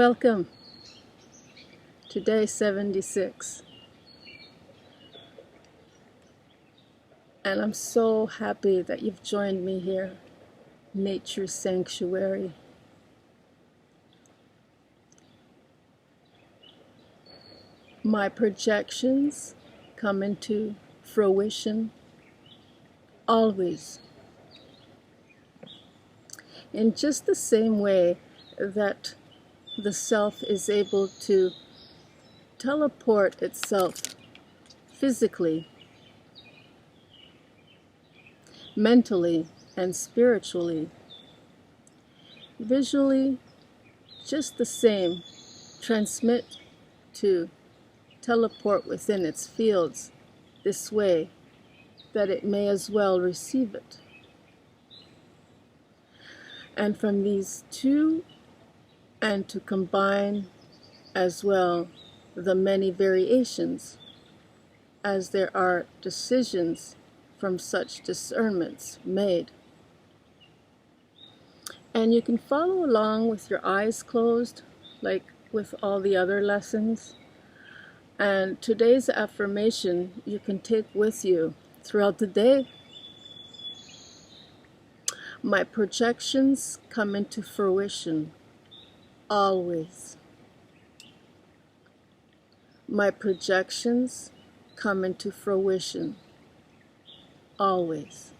Welcome to Day 76. And I'm so happy that you've joined me here, Nature's Sanctuary. My projections come into fruition always. In just the same way that the self is able to teleport itself physically, mentally, and spiritually, visually, just the same, transmit to teleport within its fields this way that it may as well receive it. And from these two, and to combine as well the many variations, as there are decisions from such discernments made. And you can follow along with your eyes closed, like with all the other lessons. And today's affirmation you can take with you throughout the day. My projections come into fruition always. My projections come into fruition always.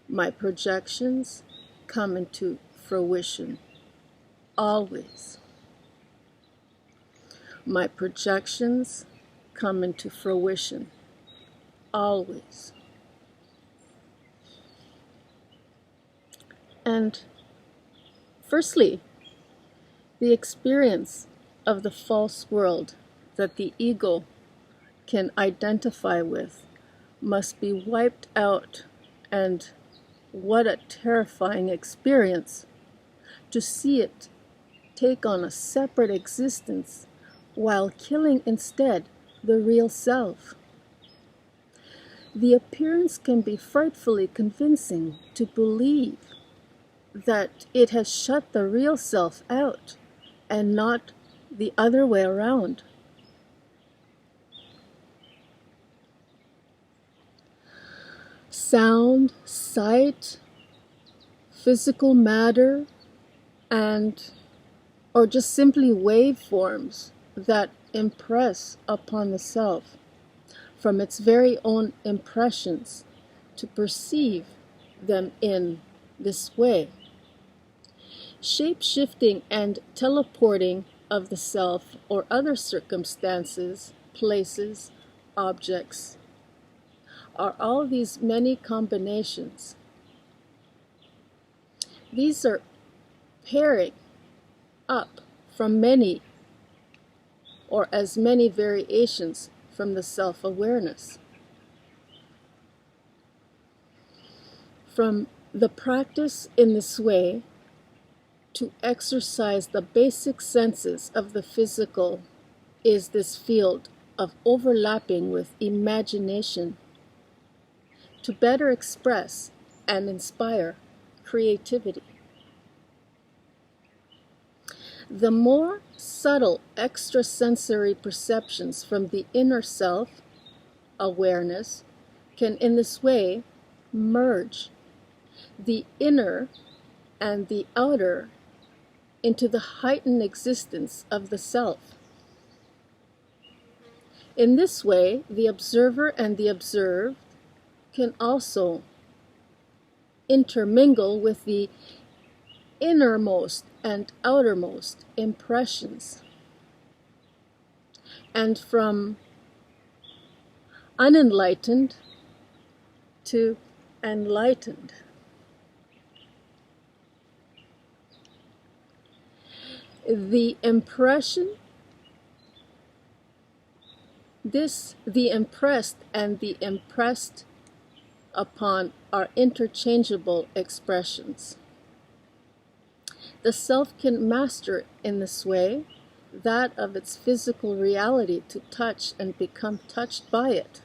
My projections come into fruition always. My projections come into fruition always. And firstly, the experience of the false world that the ego can identify with must be wiped out. And what a terrifying experience to see it take on a separate existence while killing instead the real self. The appearance can be frightfully convincing to believe that it has shut the real self out and not the other way around. Sound, sight, physical matter, or just simply waveforms that impress upon the self from its very own impressions to perceive them in this way. Shape-shifting and teleporting of the self or other circumstances, places, objects, are all these many combinations. These are pairing up from many or as many variations from the self-awareness. From the practice in this way to exercise the basic senses of the physical is this field of overlapping with imagination to better express and inspire creativity. The more subtle extrasensory perceptions from the inner self awareness can in this way merge the inner and the outer into the heightened existence of the self. In this way, the observer and the observed can also intermingle with the innermost and outermost impressions. And from unenlightened to enlightened. The impression, the impressed and the impressed upon are interchangeable expressions. The self can master in this way that of its physical reality to touch and become touched by it.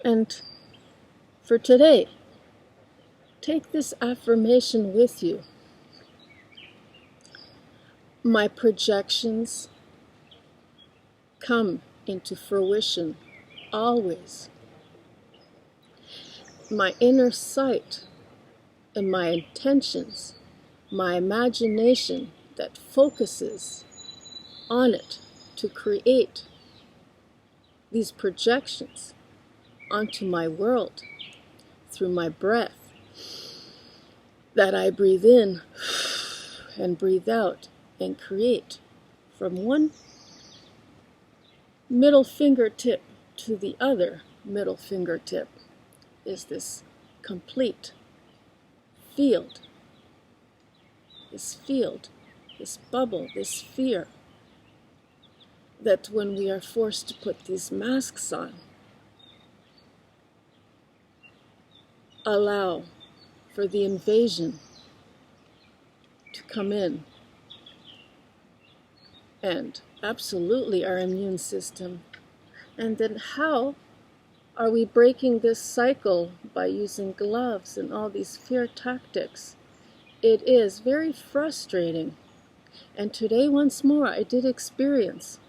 And for today, take this affirmation with you. My projections come into fruition always. My inner sight and my intentions, my imagination that focuses on it to create these projections onto my world through my breath that I breathe in and breathe out and create from one middle fingertip to the other middle fingertip is this complete field, this bubble, this sphere, that when we are forced to put these masks on, allow for the invasion to come in. And absolutely our immune system. And then how are we breaking this cycle by using gloves and all these fear tactics? It is very frustrating. And today, once more, I did experience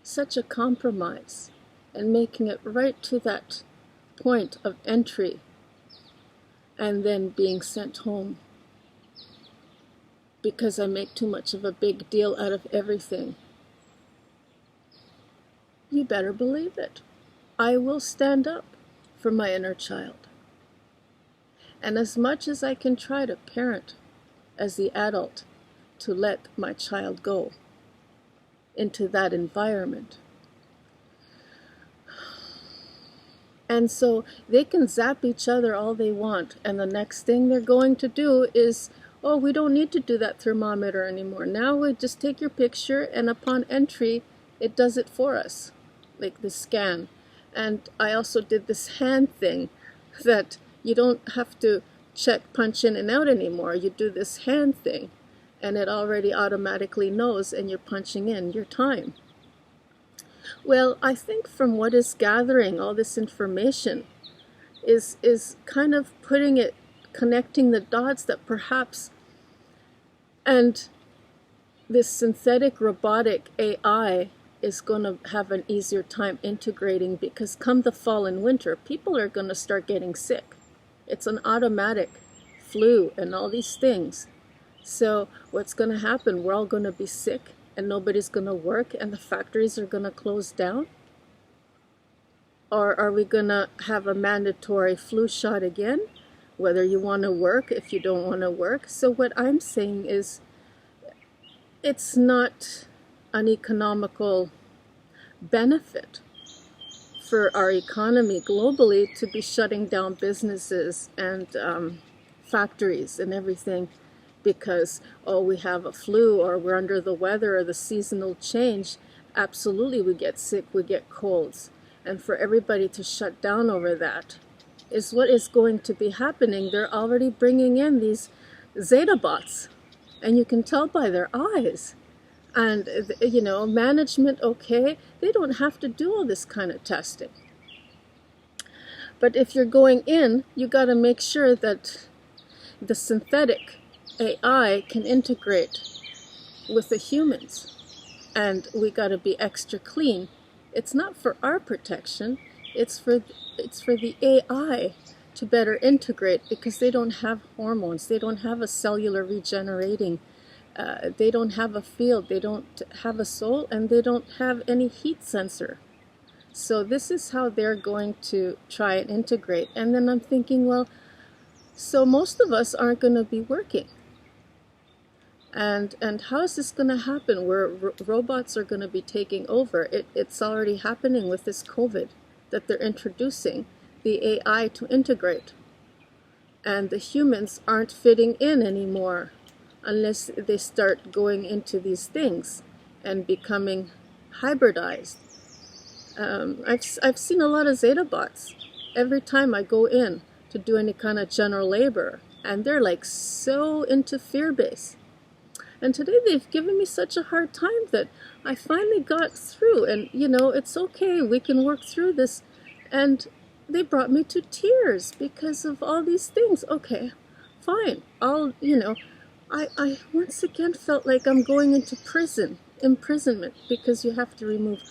such a compromise and making it right to that point of entry and then being sent home because I make too much of a big deal out of everything. You better believe it. I will stand up for my inner child. And as much as I can try to parent as the adult to let my child go into that environment. And so they can zap each other all they want, and the next thing they're going to do is, oh, we don't need to do that thermometer anymore. Now we just take your picture, and upon entry, it does it for us, like the scan. And I also did this hand thing that you don't have to punch in and out anymore. You do this hand thing, and it already automatically knows, and you're punching in your time. Well, I think from what is gathering all this information is kind of connecting the dots that perhaps, and this synthetic robotic AI is going to have an easier time integrating, because come the fall and winter, people are going to start getting sick. It's an automatic flu and all these things. So what's going to happen? We're all going to be sick and nobody's going to work and the factories are going to close down? Or are we going to have a mandatory flu shot again? Whether you want to work, if you don't want to work. So what I'm saying is, it's not an economical benefit for our economy globally to be shutting down businesses and factories and everything because, oh, we have a flu or we're under the weather or the seasonal change. Absolutely, we get sick, we get colds. And for everybody to shut down over that is what is going to be happening. They're already bringing in these Zeta bots, and you can tell by their eyes. And, you know, management, okay, they don't have to do all this kind of testing. But if you're going in, you got to make sure that the synthetic AI can integrate with the humans. And we got to be extra clean. It's not for our protection, it's for the AI to better integrate, because they don't have hormones, they don't have a cellular regenerating, they don't have a field, they don't have a soul, and they don't have any heat sensor. So this is how they're going to try and integrate. And then I'm thinking, well, so most of us aren't going to be working. And how is this going to happen where robots are going to be taking over? It's already happening with this COVID, that they're introducing the AI to integrate. And the humans aren't fitting in anymore unless they start going into these things and becoming hybridized. I've seen a lot of Zeta bots every time I go in to do any kind of general labor, and they're like so into fear base. And today they've given me such a hard time that I finally got through. And, it's okay. We can work through this. And they brought me to tears because of all these things. Okay, fine. I once again felt like I'm going into imprisonment, because you have to remove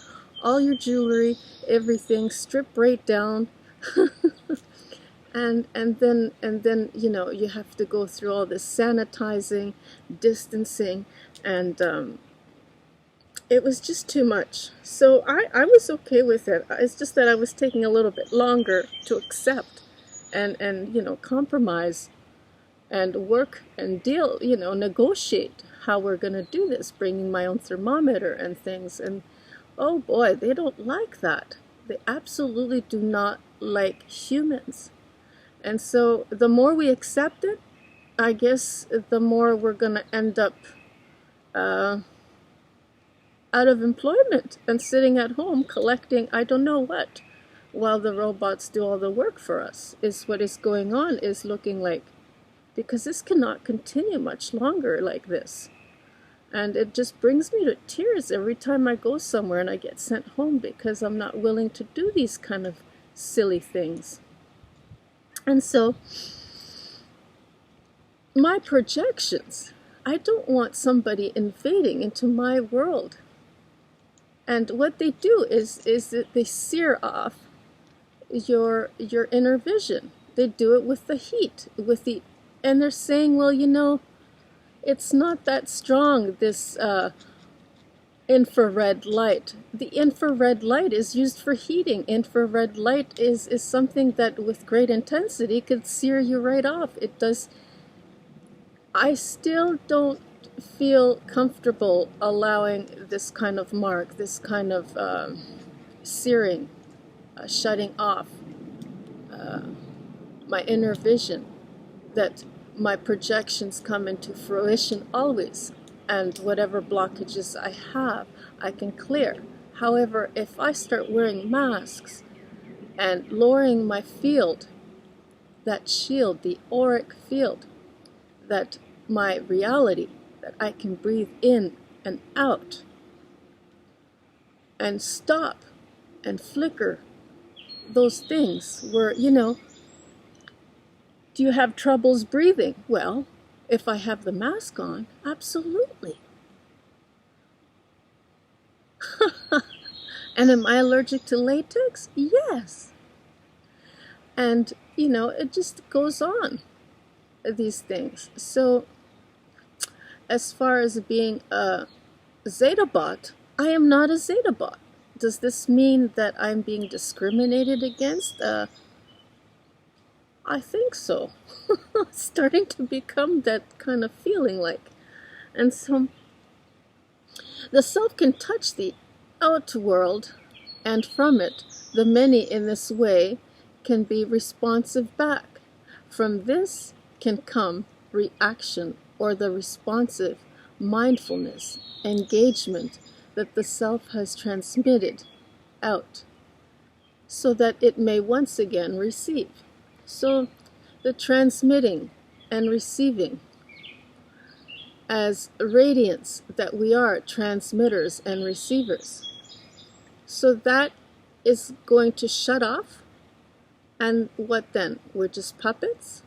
all your jewelry, everything, strip right down. And then you have to go through all this sanitizing, distancing, and it was just too much. So I was okay with it. It's just that I was taking a little bit longer to accept and compromise and work and deal, negotiate how we're going to do this, bringing my own thermometer and things. And oh boy, they don't like that. They absolutely do not like humans. And so the more we accept it, I guess the more we're going to end up out of employment and sitting at home collecting I don't know what, while the robots do all the work for us, is what is going on, is looking like. Because this cannot continue much longer like this. And it just brings me to tears every time I go somewhere and I get sent home, because I'm not willing to do these kind of silly things. And so, my projections, I don't want somebody invading into my world. And what they do is that they sear off your inner vision. They do it with the heat, and they're saying, well, it's not that strong, this infrared light. The infrared light is used for heating. Infrared light is something that with great intensity could sear you right off. It does. I still don't feel comfortable allowing this kind of mark, this kind of searing, shutting off my inner vision, that my projections come into fruition always, and whatever blockages I have, I can clear. However, if I start wearing masks and lowering my field, that shield, the auric field, that my reality, that I can breathe in and out and stop and flicker those things where, do you have troubles breathing? Well, if I have the mask on, absolutely. And am I allergic to latex? Yes. And, it just goes on, these things. So, as far as being a Zeta bot, I am not a Zeta bot. Does this mean that I'm being discriminated against? I think so. Starting to become that kind of feeling like. And so the self can touch the outworld, and from it, the many in this way can be responsive back. From this can come reaction, or the responsive mindfulness, engagement that the self has transmitted out, so that it may once again receive. So the transmitting and receiving, as radiance that we are, transmitters and receivers. So that is going to shut off, and what then? We're just puppets?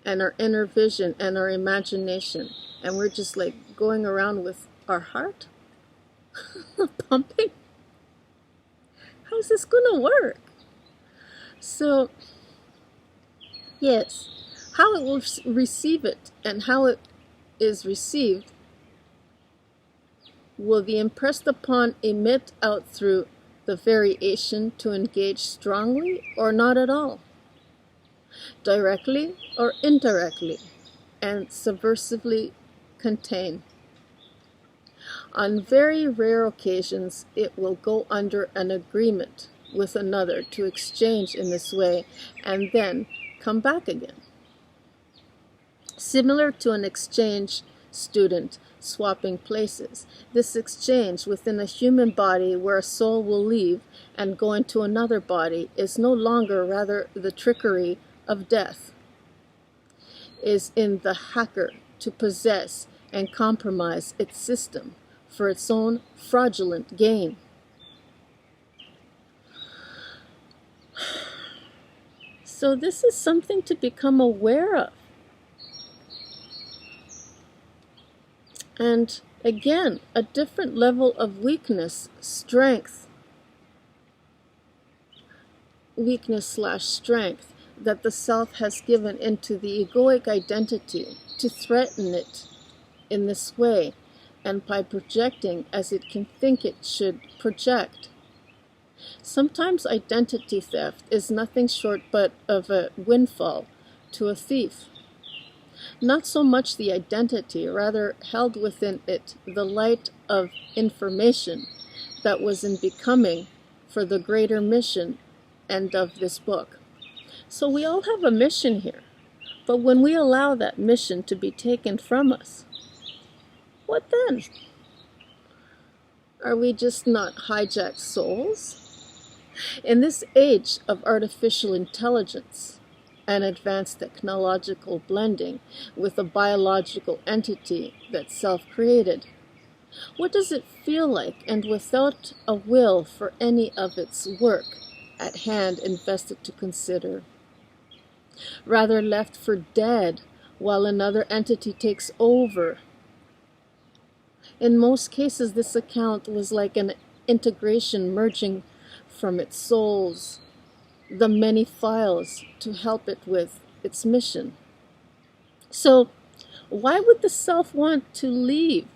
And our inner vision and our imagination, and we're just like going around with our heart pumping? How's this gonna work? So yes, how it will receive it and how it is received will be impressed upon, emit out through the variation to engage strongly or not at all, directly or indirectly, and subversively contain. On very rare occasions, it will go under an agreement with another to exchange in this way and then come back again. Similar to an exchange student swapping places, this exchange within a human body where a soul will leave and go into another body is no longer rather the trickery of death, is in the hacker to possess and compromise its system for its own fraudulent gain. So this is something to become aware of. And again, a different level of weakness slash strength that the self has given into the egoic identity to threaten it in this way, and by projecting as it can think it should project. Sometimes identity theft is nothing short but of a windfall to a thief. Not so much the identity, rather held within it the light of information that was in becoming for the greater mission end of this book. So we all have a mission here, but when we allow that mission to be taken from us, what then? Are we just not hijacked souls? In this age of artificial intelligence and advanced technological blending with a biological entity that self-created, what does it feel like, and without a will for any of its work at hand invested to consider? Rather left for dead while another entity takes over. In most cases, this account was like an integration merging from its souls the many files to help it with its mission. So why would the self want to leave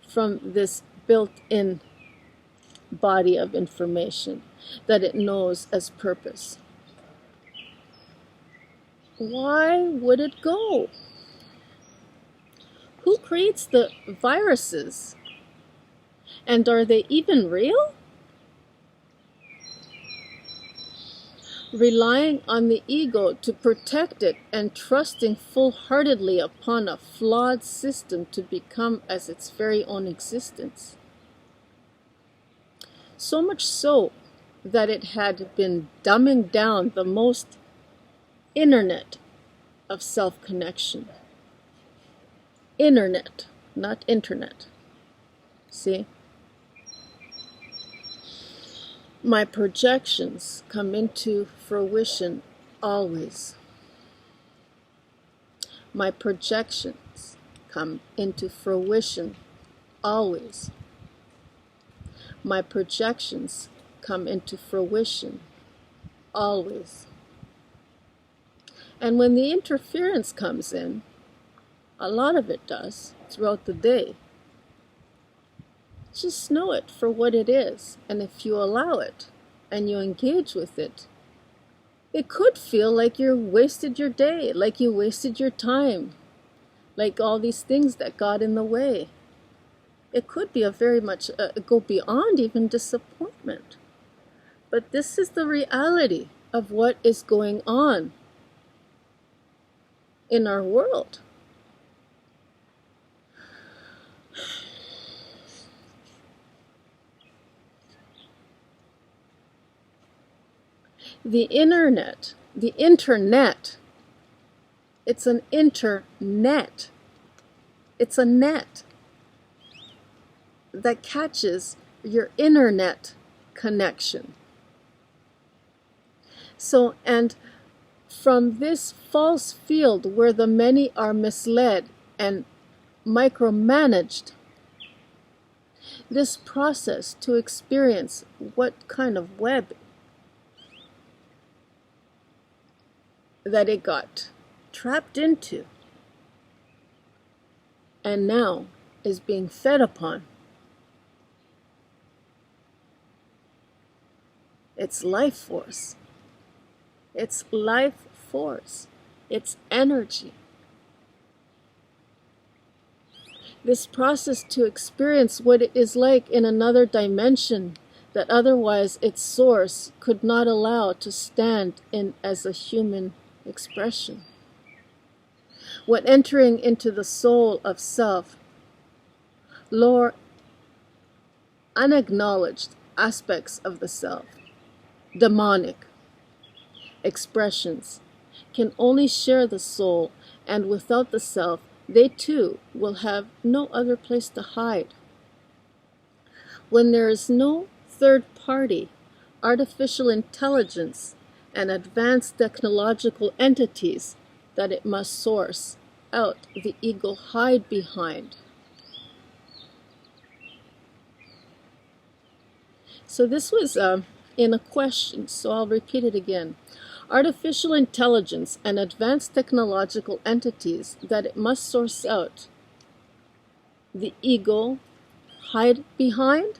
from this built-in body of information that it knows as purpose? Why would it go? Who creates the viruses? And are they even real? Relying on the ego to protect it and trusting full-heartedly upon a flawed system to become as its very own existence. So much so that it had been dumbing down the most Innernet of self-connection. Innernet, not internet. See? My projections come into fruition always. My projections come into fruition always. My projections come into fruition always. And when the interference comes in, a lot of it does throughout the day, just know it for what it is, and if you allow it and you engage with it, it could feel like you wasted your day, like you wasted your time, like all these things that got in the way. It could be a very much go beyond even disappointment. But this is the reality of what is going on in our world. The internet, it's an internet. It's a net that catches your internet connection. So, and from this false field where the many are misled and micromanaged, this process to experience what kind of web that it got trapped into and now is being fed upon. It's life force. It's life force. It's energy. This process to experience what it is like in another dimension that otherwise its source could not allow to stand in as a human expression. When entering into the soul of self, lower, unacknowledged aspects of the self, demonic expressions, can only share the soul, and without the self they too will have no other place to hide. When there is no third party, artificial intelligence, and advanced technological entities that it must source out, the ego hide behind. So this was in a question, so I'll repeat it again. Artificial intelligence and advanced technological entities that it must source out, the ego hide behind?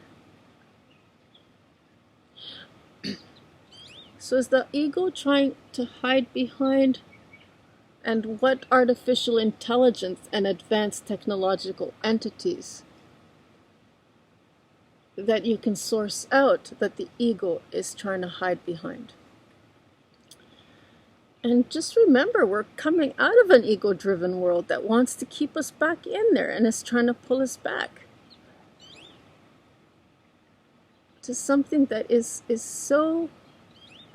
So is the ego trying to hide behind? And what artificial intelligence and advanced technological entities that you can source out that the ego is trying to hide behind? And just remember, we're coming out of an ego-driven world that wants to keep us back in there and is trying to pull us back to something that is so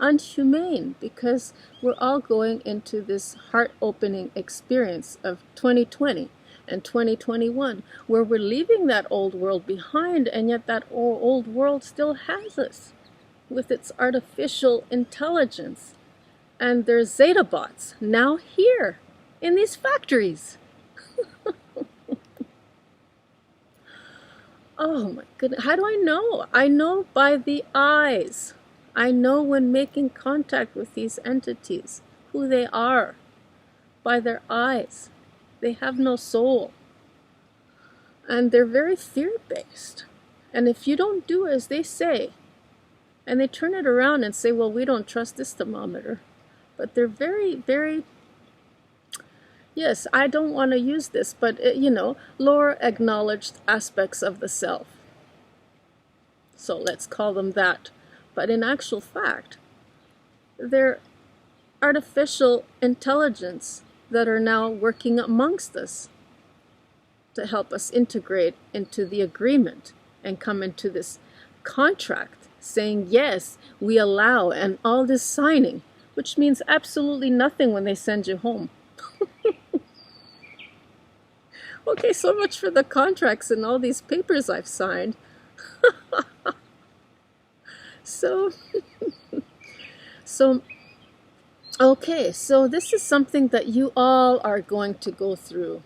unhumane, because we're all going into this heart-opening experience of 2020 and 2021, where we're leaving that old world behind, and yet that old world still has us with its artificial intelligence. And there's Zeta bots now here in these factories. Oh my goodness, how do I know? I know by the eyes. I know when making contact with these entities who they are by their eyes. They have no soul. And they're very fear-based. And if you don't do as they say, and they turn it around and say, well, we don't trust this thermometer. But they're very, very, yes, I don't want to use this, but, lower acknowledged aspects of the self. So let's call them that. But in actual fact, they're artificial intelligence that are now working amongst us to help us integrate into the agreement and come into this contract saying, yes, we allow, and all this signing, which means absolutely nothing when they send you home. Okay, so much for the contracts and all these papers I've signed. So okay, so this is something that you all are going to go through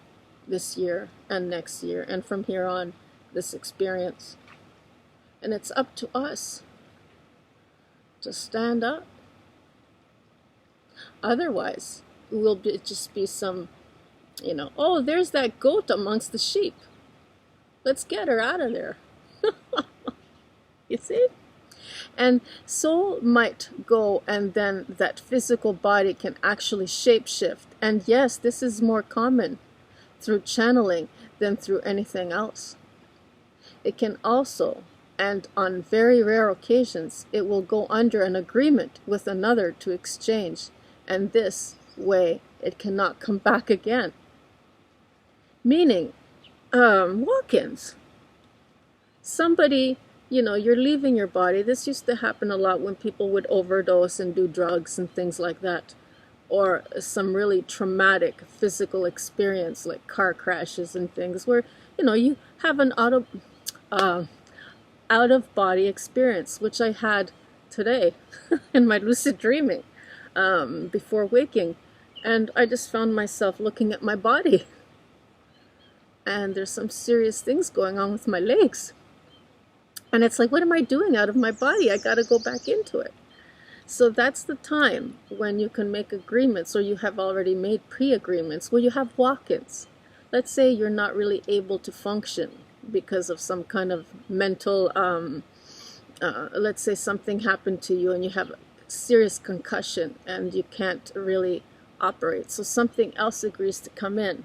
this year and next year and from here on, this experience. And it's up to us to stand up. Otherwise, it will just be some, oh, there's that goat amongst the sheep. Let's get her out of there. You see? And soul might go, and then that physical body can actually shapeshift. And yes, this is more common through channeling than through anything else. It can also, and on very rare occasions, it will go under an agreement with another to exchange. And this way, it cannot come back again. Meaning, walk-ins. Somebody, you're leaving your body. This used to happen a lot when people would overdose and do drugs and things like that. Or some really traumatic physical experience like car crashes and things where, you have an out-of-body experience, which I had today in my lucid dreaming before waking. And I just found myself looking at my body. And there's some serious things going on with my legs. And it's like, what am I doing out of my body? I got to go back into it. So that's the time when you can make agreements, or you have already made pre-agreements, where you have walk-ins. Let's say you're not really able to function because of some kind of mental, let's say something happened to you and you have a serious concussion and you can't really operate. So something else agrees to come in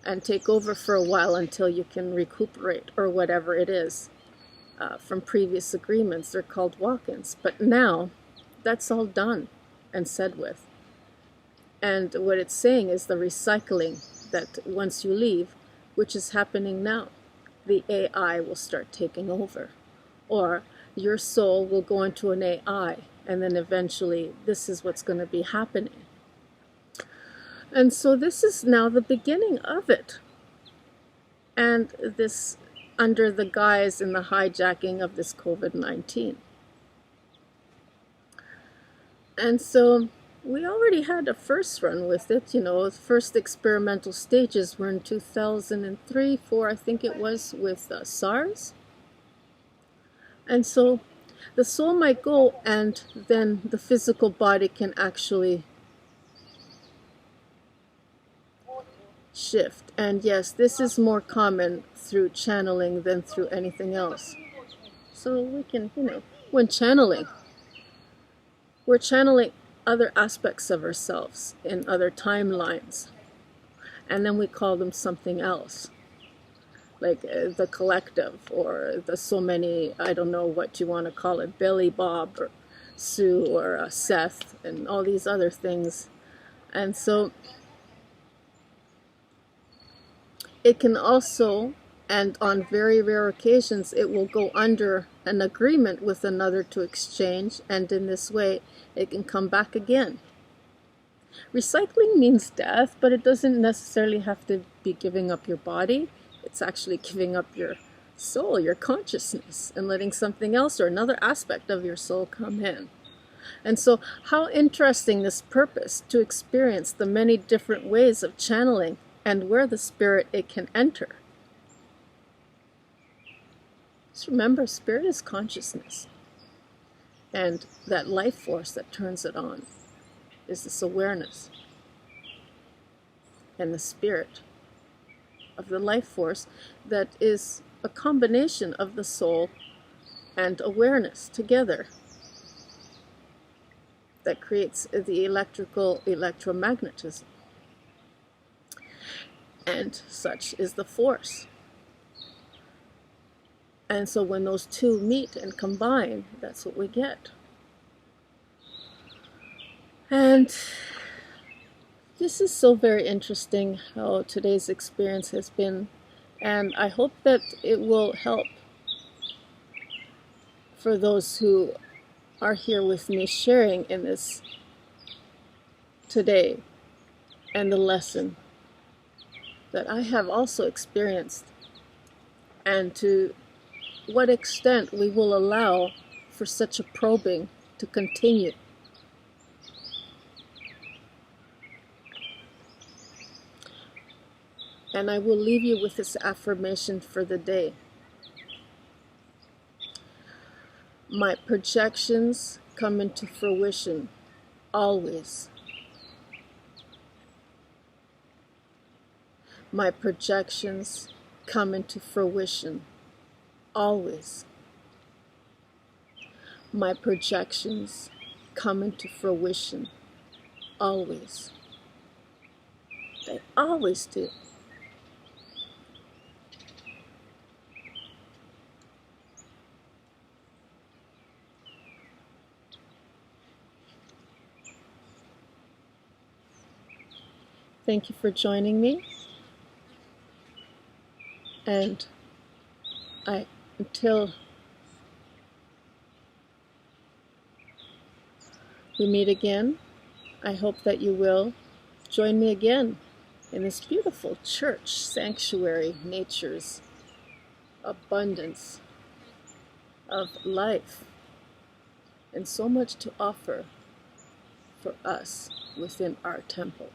and take over for a while until you can recuperate, or whatever it is. From previous agreements, they're called walk-ins. But now, that's all done and said with. And what it's saying is the recycling that once you leave, which is happening now, the AI will start taking over. Or your soul will go into an AI, and then eventually this is what's going to be happening. And so this is now the beginning of it. And this under the guise and the hijacking of this COVID-19. And so we already had a first run with it, the first experimental stages were in 2003, 4, I think it was, with SARS. And so the soul might go, and then the physical body can actually shift. And yes, this is more common through channeling than through anything else. So we can, when channeling, we're channeling other aspects of ourselves in other timelines. And then we call them something else. Like the collective, or the so many, I don't know what you want to call it, Billy Bob or Sue or Seth and all these other things. And so it can also, and on very rare occasions, it will go under an agreement with another to exchange, and in this way it can come back again. Recycling means death, but it doesn't necessarily have to be giving up your body. It's actually giving up your soul, your consciousness, and letting something else or another aspect of your soul come in. And so how interesting this purpose to experience the many different ways of channeling and where the spirit it can enter. Just remember, spirit is consciousness. And that life force that turns it on is this awareness. And the spirit of the life force that is a combination of the soul and awareness together that creates the electromagnetism. And such is the force. And so when those two meet and combine, that's what we get. And this is so very interesting how today's experience has been, and I hope that it will help for those who are here with me sharing in this today, and the lesson that I have also experienced, and to what extent we will allow for such a probing to continue. And I will leave you with this affirmation for the day. My projections come into fruition always. My projections come into fruition always. My projections come into fruition always. They always do. Thank you for joining me. And until we meet again, I hope that you will join me again in this beautiful church, sanctuary, nature's abundance of life, and so much to offer for us within our temple.